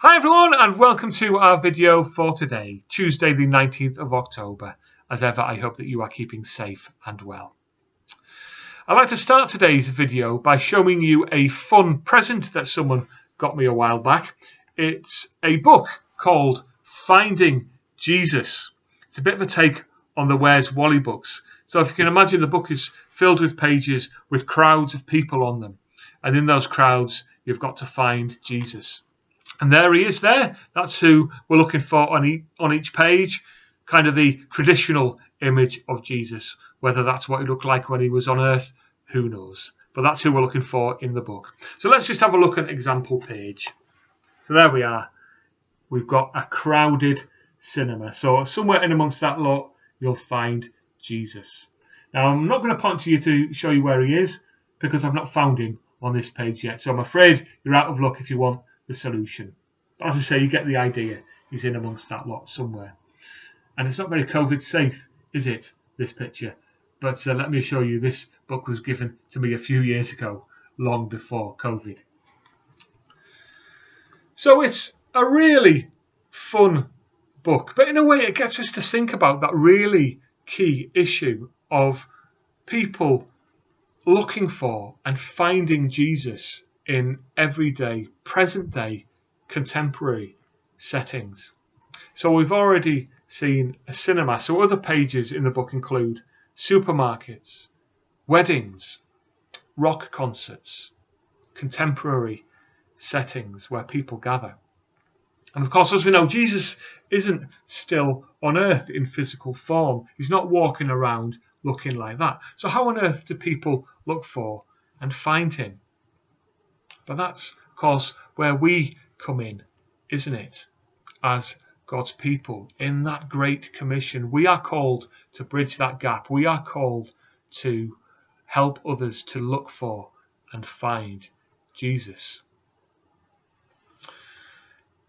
Hi everyone and welcome to our video for today, Tuesday the 19th of October. As ever, I hope that you are keeping safe and well. I'd like to start today's video by showing you a fun present that someone got me a while back. It's a book called Finding Jesus. It's a bit of a take on the Where's Wally books. So if you can imagine, the book is filled with pages with crowds of people on them. And in those crowds, you've got to find Jesus. And there he is there. That's who we're looking for on each page. Kind of the traditional image of Jesus. Whether that's what he looked like when he was on earth, who knows. But that's who we're looking for in the book. So let's just have a look at an example page. So there we are. We've got a crowded cinema. So somewhere in amongst that lot, you'll find Jesus. Now, I'm not going to point to you to show you where he is, because I've not found him on this page yet. So I'm afraid you're out of luck if you want the solution. But as I say, you get the idea. He's in amongst that lot somewhere. And it's not very COVID safe, is it, this picture? But let me assure you, this book was given to me a few years ago, long before COVID. So it's a really fun book, but in a way it gets us to think about that really key issue of people looking for and finding Jesus in everyday, present day, contemporary settings. So we've already seen a cinema. So other pages in the book include supermarkets, weddings, rock concerts, contemporary settings where people gather. And of course, as we know, Jesus isn't still on earth in physical form. He's not walking around looking like that. So how on earth do people look for and find him? But that's, of course, where we come in, isn't it? As God's people in that great commission, we are called to bridge that gap. We are called to help others to look for and find Jesus.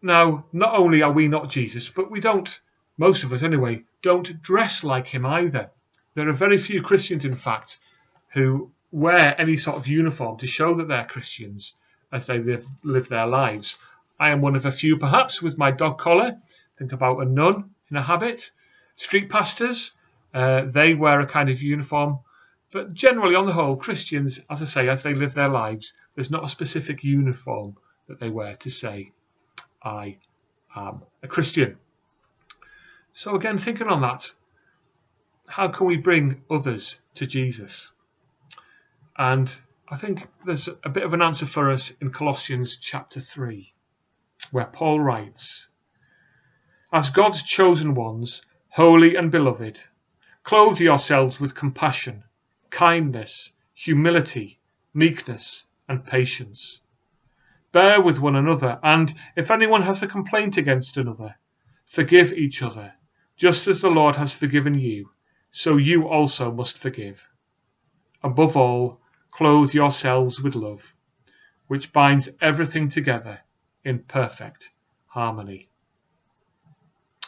Now, not only are we not Jesus, but we don't, most of us anyway, don't dress like him either. There are very few Christians, in fact, who wear any sort of uniform to show that they're Christians as they live their lives. I am one of a few, perhaps, with my dog collar. Think about a nun in a habit. Street pastors, they wear a kind of uniform. But generally, on the whole, Christians, as I say, as they live their lives, there's not a specific uniform that they wear to say, I am a Christian. So again, thinking on that, how can we bring others to Jesus? And I think there's a bit of an answer for us in Colossians chapter 3, where Paul writes, "As God's chosen ones, holy and beloved, clothe yourselves with compassion, kindness, humility, meekness, and patience. Bear with one another, and if anyone has a complaint against another, forgive each other, just as the Lord has forgiven you, so you also must forgive. Above all, clothe yourselves with love, which binds everything together in perfect harmony."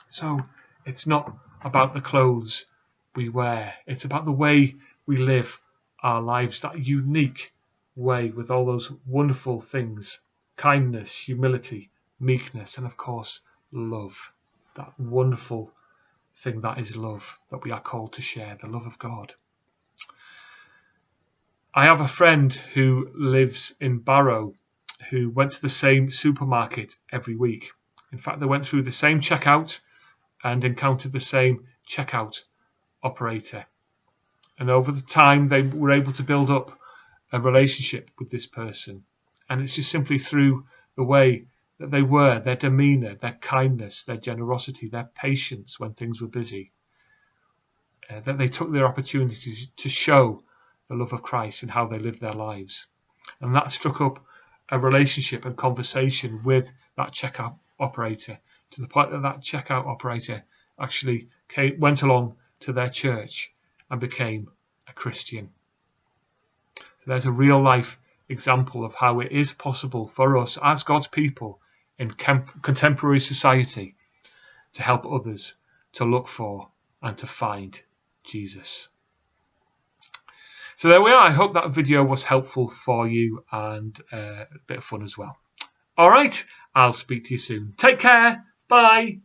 So it's not about the clothes we wear, it's about the way we live our lives, that unique way with all those wonderful things: kindness, humility, meekness, and of course love, that wonderful thing that is love, that we are called to share, the love of God. I have a friend who lives in Barrow who went to the same supermarket every week. In fact, they went through the same checkout and encountered the same checkout operator. And over the time, they were able to build up a relationship with this person. And it's just simply through the way that they were, their demeanour, their kindness, their generosity, their patience when things were busy, that they took their opportunities to show the love of Christ and how they lived their lives. And that struck up a relationship and conversation with that checkout operator, to the point that that checkout operator actually went along to their church and became a Christian. So there's a real life example of how it is possible for us as God's people in contemporary society to help others to look for and to find Jesus. So there we are. I hope that video was helpful for you and a bit of fun as well. All right, I'll speak to you soon. Take care. Bye.